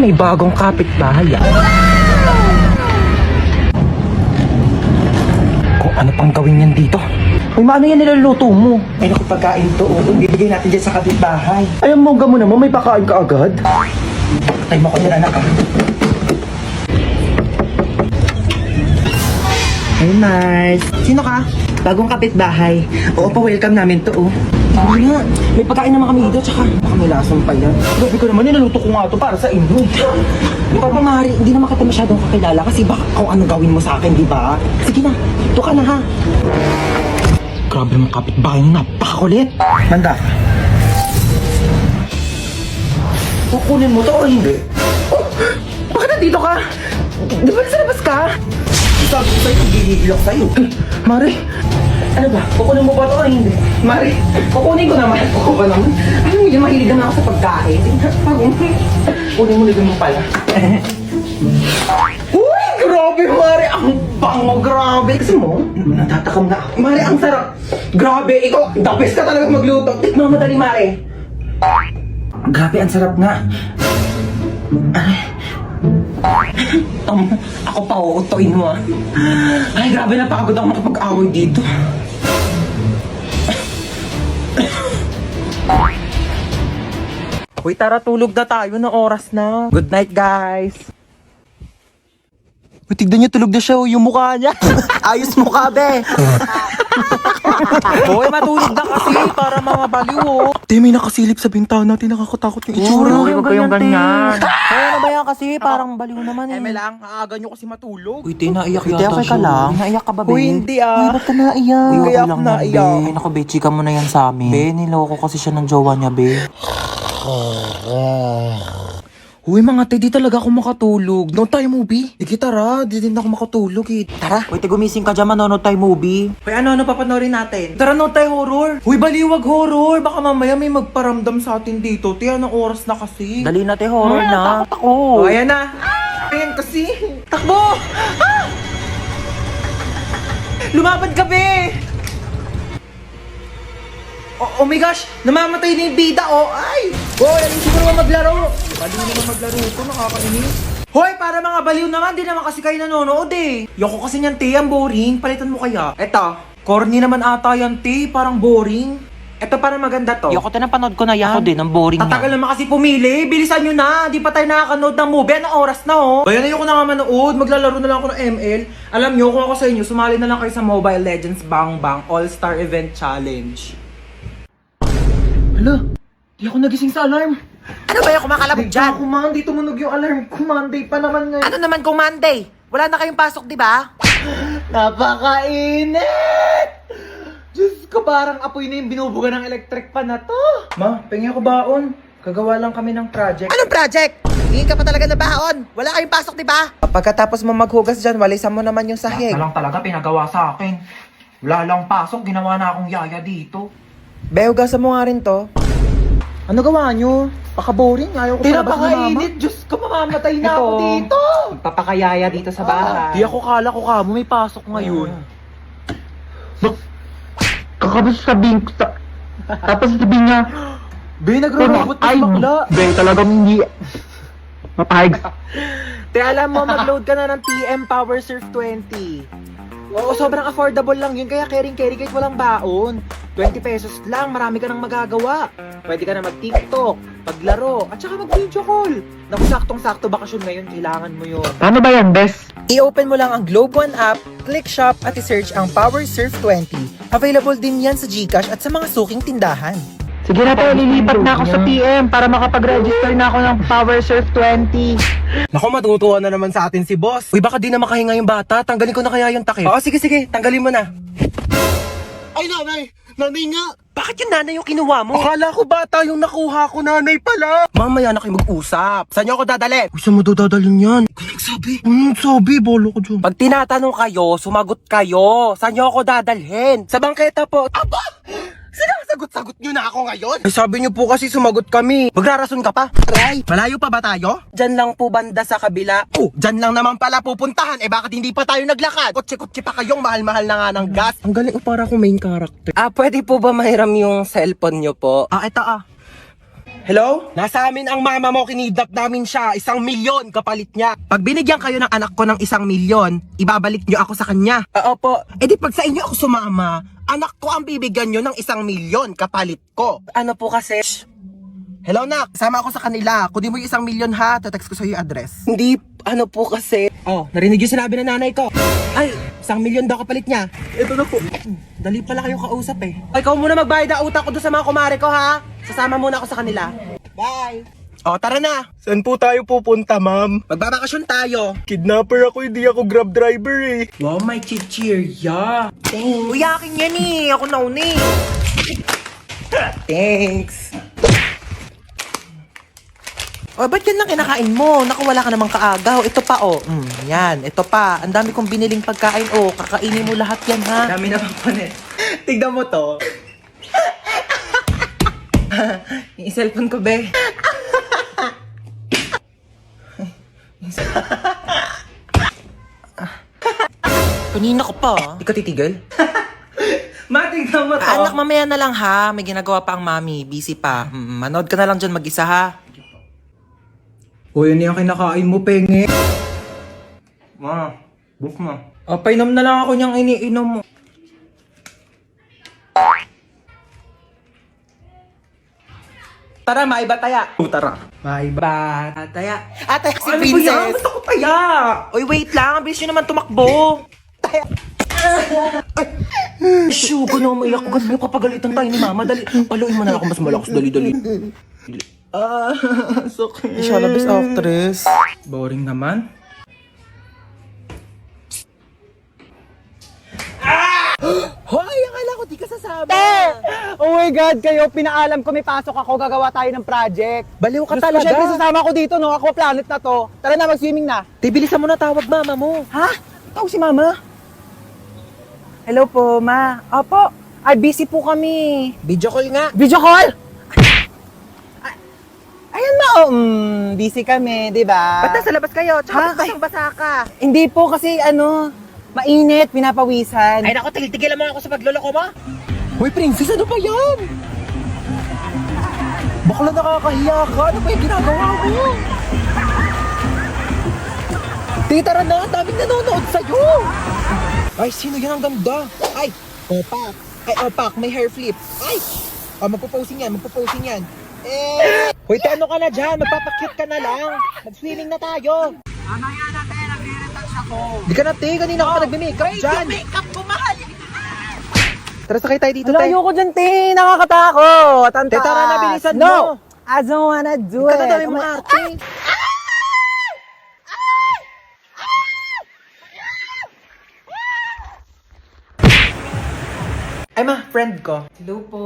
may bagong kapitbahay ah. Kung ano pang gawin yan dito. Ay, maano yan niluluto mo? Ay, naku, pagkain to. Ibigay natin dyan sa kapitbahay. Ay, ang mongga mo naman, may pakain ka agad. Patay mo ko din, anak ah. Hey, Mars. Sino ka? Bagong kapitbahay. Oo, pa-welcome namin to, oh. Hindi nga. May pagkain naman kami dito, tsaka baka may lasang pa yan. Grabe ko naman, nilaluto ko nga to para sa inyo. Di ba, Mari, hindi naman kita masyadong kakilala kasi baka kung ano gawin mo sa akin, di ba? Sige na, ito ka na ha. Grabe mong kapitbahay nyo, napakakulit. Manda. Kukunin mo to o hindi? Oh, bakit nandito ka? Di ba nasa labas ka? Sabi ko sa'yo, gigigil ako sa'yo. Mari, ano ba? Kukunin mo ba ito o hindi? Mari, kukunin ko naman. Kukunin ko naman. Ano mo yun, mahilig naman ako sa pagkain. Kunin mo mo pala. Uy, grabe, Mari. Ang bango, grabe. Kasi mo, natatakam na ako. Mari, ang sarap. Grabe, ikaw, the best ka talaga magluto. Tikman mo dali, Mari. Grabe, ang sarap nga. Ako pa, uutoin mo ah. Ay, grabe, napakagod ako makapag-away dito. Uy, tara, tulog na tayo na oras na. Good night, guys. Uy, tignan niyo, tulog na siya, yung mukha niya. Ayos mukha, be. Hoy, matulog na kasi para mga baliw, oh. Te, may nakasilip sa bintana natin, nakakatakot yung itsura. Huwag kayong ganyan. Kaya ano ba yan kasi? Parang baliw naman eh. lang, aaga nyo kasi matulog. Uy, te, naiyak Uy, te, yata okay ka siya. lang? Naiyak ka ba, be? Uy, hindi ah. Uy, ba't ka naiyak? Uy, Uy, kaya okay ako lang yan, naiyak. be. Naku, be, chika mo na yan sa amin. Be, niloko kasi siya ng jowa niya, be. Uy, mga te, di talaga ako makatulog. No tayo movie. Sige, tara. Di din ako makatulog eh. Tara. Uy, te, gumising ka dyan, manonood tayo movie. Uy, ano papanorin natin? Tara, no tayo horror. Uy, baliwag horror. Baka mamaya may magparamdam sa atin dito. Te, anong oras na kasi? Dali na, te, horror na. Takot ako. Oh, ayan na. Ayan kasi. Takbo! Ah! Lumapad ka, be! Oh my gosh! Namamatay na yung bida, oh! Ay! Hoy, alin siguro naman maglaro! Baliw naman maglaro ito, nakakainis. Hoy, para mga baliw naman, di naman kasi kayo nanonood eh. Yoko kasi niyan, te, ang boring. Palitan mo kaya. Eto, corny naman ata yan, te. Parang boring. Eto, parang maganda to. Yoko, te, napanood ko na yan. Ako din, ang boring Tatagal na. naman kasi pumili. Bilisan nyo na. Di pa tayo nakakanood ng movie. Anong oras na, oh? Bayan na yung ko na nga manood. Maglalaro na lang ako ng ML. Alam nyo, kung ako sa inyo, sumali na lang kayo sa Mobile Legends Bang Bang All-Star Event Challenge. Hala, di ako nagising sa alarm. Ano ba yung kumakalabog dyan? Ako, Monday, tumunog yung alarm ko. Monday pa naman ngayon. Ano naman kung Monday? Wala na kayong pasok, di ba? Napakainit! Diyos ko, parang apoy na yung binubuga ng electric pan na to. Ma, pengi ako baon. Kagawa lang kami ng project. Anong project? Hingin ka pa talaga na baon. Wala kayong pasok, di ba? Pagkatapos mo maghugas dyan, walisan mo naman yung sahig. lang talaga pinagawa sa akin. Wala lang pasok, ginawa na akong yaya dito. Be, hugasan mo nga rin to. Ano gawa nyo? Paka-boring, ayaw ko sa labas na mama. Diyos ko, mamamatay na ako dito. Papakayaya dito sa bahay. Di ako kala ko ka mo, may pasok ngayon. Kakabas sabihin ko sa... Tapos sabihin niya, Be, nagro-robot na si bakla. Be, talagang hindi... Mapahig. Te, alam mo, mag-load ka na ng TM Power Surf 20. Oo, sobrang affordable lang yun, kaya caring-carry kahit walang baon. 20 pesos lang, marami ka nang magagawa. Pwede ka na mag-TikTok, paglaro, at saka mag-video call. Naku, saktong-sakto bakasyon ngayon, kailangan mo yun. Paano ba yan, Bes? I-open mo lang ang Globe One app, click shop at i-search ang Power Surf 20. Available din yan sa GCash at sa mga suking tindahan. Sige na tayo, lilipat na ako sa PM para makapag-register na ako ng Power Surf 20. Naku, matutuwa na naman sa atin si boss. Uy, baka di na makahinga yung bata. Tanggalin ko na kaya yung takip. Oo, sige, tanggalin mo na. Ay, nanay! Nanay nga! Bakit yung nanay yung kinuha mo? Akala ko bata yung nakuha ko, nanay pala. Mamaya na kayo mag-usap. Saan niyo ako dadalhin? Uy, saan mo dadalhin yan? Ikaw nagsabi. Nagsabi, bolo ko dyan. Pag tinatanong kayo, sumagot kayo. Saan niyo ako dadalhin? Sa bangketa po. Aba! Sinasagot-sagot niyo na ako ngayon? Ay, sabi niyo po kasi sumagot kami. Magrarason ka pa? Aray! Malayo pa ba tayo? Diyan lang po banda sa kabila. Oh, diyan lang naman pala pupuntahan. Eh bakit hindi pa tayo naglakad? Kotse-kotse pa kayong mahal-mahal na nga ng gas. Ang galing, para akong main character. Pwede po ba mahiram yung cellphone niyo po? Ito Hello? Nasa amin ang mama mo, kinidnap namin siya. 1,000,000 kapalit niya. Pag binigyan kayo ng anak ko ng 1,000,000, ibabalik niyo ako sa kanya. Opo. E di pag sa inyo ako sumama, anak ko ang bibigyan niyo ng 1,000,000 kapalit ko. Ano po kasi? Hello, nak. Sama ako sa kanila. Kunin mo yung 1,000,000 ha. Tatext ko sa'yo yung address. Hindi, ano po kasi? Oh, narinig yung sinabi ng nanay ko. Ay, 1,000,000 daw kapalit niya. Ito na po. Dali pala kayo kausap eh. Ikaw muna magbayad ng utang ko doon sa mga kumare ko ha. Sasama muna ako sa kanila. Bye! O, tara na! Saan po tayo pupunta, ma'am? Magbabakasyon tayo! Kidnapper ako, hindi ako grab driver eh. Wow, may chichirya! Thanks! Uy, akin yan eh! Ako nauna eh! Thanks! O, ba't yan lang kinakain mo? Naku, wala ka namang kaagaw. Ito pa, oh. Yan, ito pa. Ang dami kong biniling pagkain, oh. Kakainin mo lahat yan, ha? Dami naman pa Tignan mo to. Yung cellphone ko, be. Kanina ko pa. Di ka titigil? Matignan mo to. Anak, mamaya na lang, ha? May ginagawa pa ang mami. Busy pa. Manood ka na lang dyan mag-isa, ha? O, yun yung kinakain mo, penge. Ma, book mo. Painom na lang ako niyang iniinom mo. Tara, maiba taya. Tara. Maiba taya. Taya si Ano ba yan? Princess. Gusto ko taya. Uy, wait lang. Ang bilis nyo naman tumakbo. Taya. Shoo, gano'n maiyak. Gano'n kapagalitan tayo ni mama. Dali. Paluin mo na ako mas malakas. Dali. Sakit. Siya labis actress. Boring naman. Hoy, akala ko di ka sasama. Oh my God, kayo, pinaalam ko may pasok ako, gagawa tayo ng project. Baliw ka Gusto ko talaga. syempre sasama ko dito, no? Ako planet na to. Tara na, mag-swimming na. Tibilisan mo na tawag mama mo. Ha? Tawag si mama? Hello po, ma. Opo. Ay, busy po kami. Video call nga. Video call? Ayan ma, busy kami, di ba? Ba't nasa labas kayo? Tsaka Ha? ba't basang-basa ka? Hindi po kasi mainit, pinapawisan. Ay naku, tigil-tigilan mo ako sa pagloloko mo. Hoy, princess, ano ba yan? Bakla nakakahiya ka. Ano ba yung ginagawa mo? Tara na, daming nanonood sa'yo. Ay, sino yan ang ganda? Ay, opak. Ay, opak, may hair flip. Ay, magpo-posing yan. Hoy, ano ka na dyan? Magpapakyut ka na lang. Mag-swimming na tayo. Mamaya na tayo, nagre-retouch ako. Di ka na, te. Kanina ka pa nagme-makeup dyan. Makeup ko, mahal. Tara, sakay tayo dito, te. Malayo ko dyan, te. Nakakatakot. Ang Te, tara na, bilisan no, mo. I don't wanna do Ikaw it. na daw yung mga arte. Ay ma, friend ko. Hello po.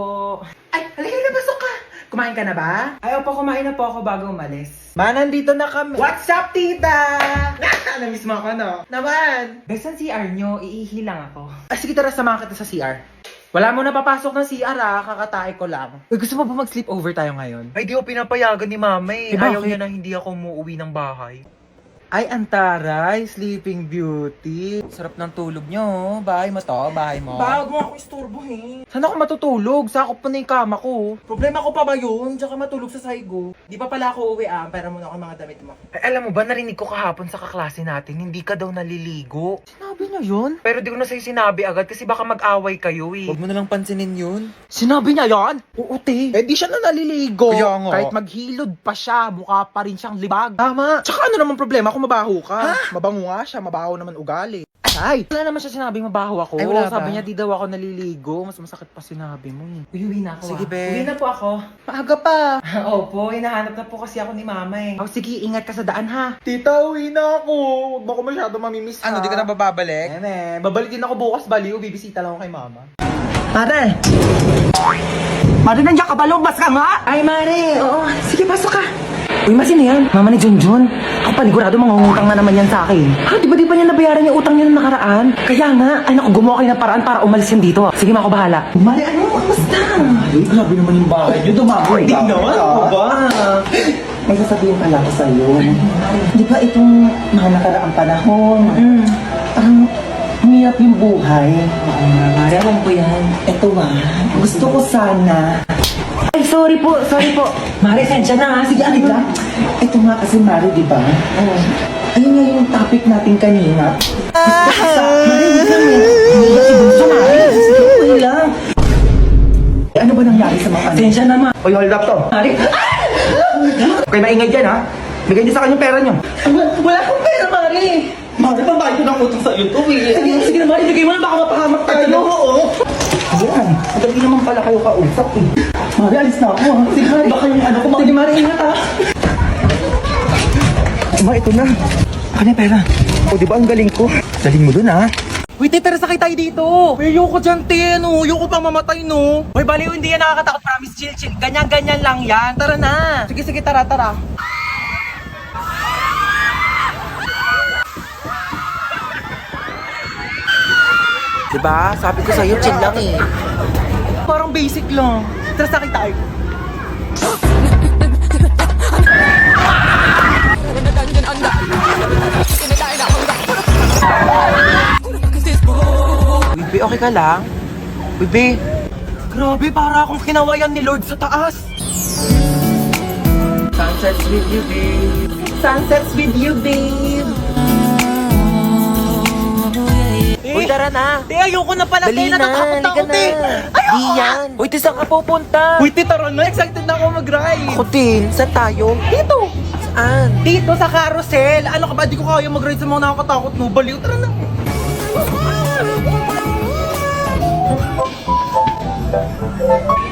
Ay, halika, pasok ka. Kumain ka na ba? Ay, opo, kumain na po ako bago umalis. Ma, nandito na kami. What's up, tita? Namiss mo ako, no? Naman. Besan CR nyo, iihi lang ako. Ay, sige, tara, samahan kita sa CR. Wala mo na papasok ng CR, kakatae ko lang. Uy, gusto mo ba mag-sleep over tayo ngayon? Ay, di ko pinapayagan ni mama eh. Eh, Ayaw bakit? niya na hindi ako umuwi ng bahay. Ay, antaray, Sleeping Beauty. Sarap ng tulog nyo. Bahay mo to, bahay mo. Bawag mo ako istorbohin. Saan ako matutulog? Sakop pa na yung kama ko. Problema ko pa ba yun? Diyan ka matulog sa saigo. Di pa pala ako uwi Pera muna ako mga damit mo. Ay, alam mo ba, narinig ko kahapon sa kaklase natin, hindi ka daw naliligo. Sinabi niya yun? Pero di ko na sa'yo sinabi agad kasi baka mag-away kayo eh. Huwag mo na lang pansinin yun. Sinabi niya yan? Oo, te. Eh di siya na naliligo. Kaya nga. Kahit maghilod pa siya, mukha pa rin siyang libag. Tama. Tsaka ano naman problema kung mabaho ka? Ha? Mabango nga siya, mabaho naman ugali. Ay! Wala naman siya sinabing mabaho ako. Ay, wala ba? Sabi niya di daw ako naliligo. Mas masakit pa sinabi mo eh. Uwi na ako. Sige, be. Uwi na po ako. Maaga pa. Opo, hinahanap na po kasi ako ni mama eh. Oh, sige, ingat ka sa daan ha. Tita, uwi na ako. Huwag mo ako masyado mamimiss Ano, di ka na bababalik? Babalik din ako bukas, baliw. Bibisita lang ako kay mama. Mare! Mare, nandiyan ka ba? Lumabas ka nga! Ay, Mare. Oo. Sige, pasok ka. Uy, sino yan? Mama ni Junjun. Ako panigurado mga utang na naman yan sa akin. Ha? Di ba niya nabayaran yung utang niya nung nakaraan? Kaya nga, ay naku, gumawa kayo ng paraan para umalis yan dito. Sige, ako bahala. Mare, ano? Kamusta? Ay, grabe naman yung bahay niyo. Dumaboy ka. Ano ba? May sasabihin pala ko sa'yo. Di ba itong mga nakaraang panahon, parang hirap yung buhay. Oo nga, Mare. Alam ko yan. Ito gusto ko sana Ay, sorry po. Mare, sensya na ha. Sige, alig lang. Ito nga kasi, Mare, di ba? Ayun nga yung topic natin kanina. Mare, wait lang eh. Hindi ba si Bunso, Mare? Sige, wait lang. Ano ba nangyari sa mga kanina? Sensya na, Ma. Uy, hold up to. Mare, Kayo maingay dyan, ha? Bigay niyo sa akin yung pera niyo. wala akong pera, Mare. Mare, pambayad ko ng utang sa'yo to eh. Sige na, Mare, bigay mo na. Baka mapahamak tayo. Oo. Ayan, madali naman pala kayo kausap eh. Mare, alis na ako ha. Sige, Mare, baka yung ano ko. Sige, Mare, ingat ha. Ma, ito na. Ano yung pera? O, di ba ang galing ko? Galing mo dun, ha? Wait, tara sakay tayo dito. Ayoko dyan, te. Ano? Ayoko pang mamatay, no? Hoy, baliw, hindi yan nakakatakot. Promise, chill. Ganyan-ganyan lang yan. Tara na. Sige, tara. Diba? Sabi ko sa'yo, chill lang eh. Parang basic lang. Tara sakay tayo. Bibi, okay ka lang? Bibi, grabe, para akong kinawayan ni Lord sa taas. Sunsets with you, babe. Sunsets with you, babe. Uy, tara na. Te, ayoko na pala, te. Natatakot ako, te. Di yan. Uy, te, saan ka pupunta? Uy, te, tara na. Excited na ako mag-ride. Ako din. Saan tayo? Dito. Saan? Dito, sa carousel. Ano ka ba? Di ko kaya mag-ride sa mga nakakatakot, no? Baliw, tara na.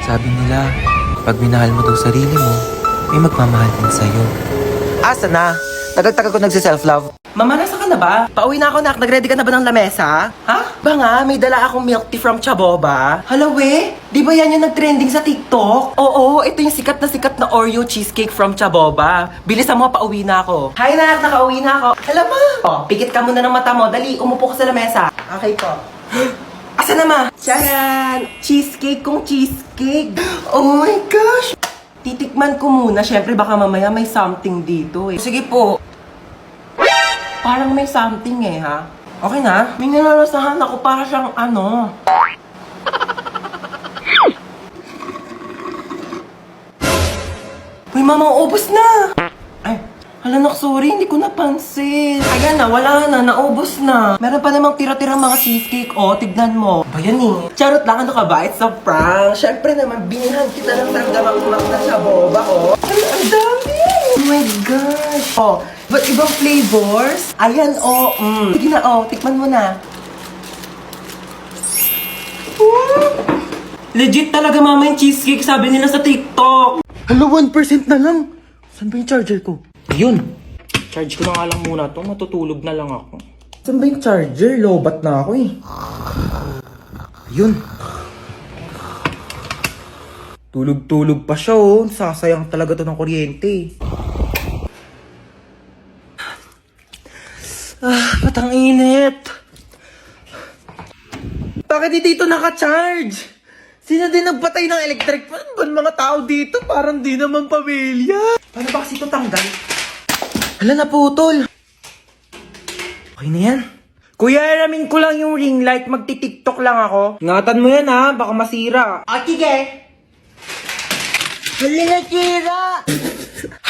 Sabi nila, pag minahal mo daw sarili mo, may magmamahal din sa'yo. Asa na? Tagal-tagal ko nagsi-self-love. Mama, nasa ka na ba? Pauwi na ako, nak. Nag-ready ka na ba ng lamesa? Ha? Ba nga, may dala akong milk tea from Chaboba. Hala, we? Di ba yan yung nag-trending sa TikTok? Oo, ito yung sikat na Oreo cheesecake from Chaboba. Bilisan mo, pauwi na ako. Hi, nak. Nakauwi na ako. Hala, ma. Oh, pikit ka muna ng mata mo. Dali, umupo ka sa lamesa. Okay po. Asa na, ma? Charan! Cheesecake kong cheesecake. Oh my gosh! Titikman ko muna. Syempre, baka mamaya may something dito eh. Sige po. Parang may something eh, ha? Okay na? May nalalasahan ako para siyang ano. Uy, mama, ubos na! Ay, hala nak, sorry, hindi ko napansin. Ayan na, wala na, naubos na. Meron pa namang tira-tirang mga cheesecake, oh, tignan mo. Ba yan eh? Charot lang, ano ka ba? It's a prank. Syempre naman, binihan kita ng tanggamang na sa boba, oh. Ay, ang dami! Oh my gosh! Oh, but ibang flavors? Ayan, oh, Sige na, oh, tikman mo na. Legit talaga, mama, yung cheesecake, sabi nila sa TikTok. Hala, 1% na lang. Saan ba yung charger ko? Yun. Charge ko na nga lang muna to. Matutulog na lang ako. Saan ba yung charger? Lobat na ako eh. Yun. Tulog-tulog pa siya oh. Sasayang talaga to ng kuryente. Ba't ang init? Bakit di dito naka-charge? Sino din nagpatay ng electric fan? Ba mga tao dito? Parang di naman pamilya. Paano ba kasi ito tanggal? Hala, naputol. Okay na yan. Kuya, alamin ko lang yung ring light. Magti-tiktok lang ako. Ingatan mo yan ha, baka masira. Sige. Hala, nasira.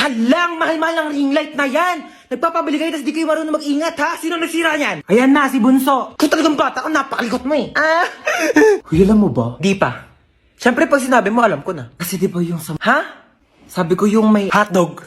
Halang, mahal-mahal ang ring light na yan. Nagpapabili kayo, tas di kayo marunong mag-ingat ha. Sino nagsira yan? Ayan na, si Bunso. Kung talagang bata ka, napakalikot mo eh. Kuya, alam mo ba? Di pa. Siyempre, pag sinabi mo, alam ko na. Kasi di ba yung sa... Ha? Sabi ko yung may hotdog.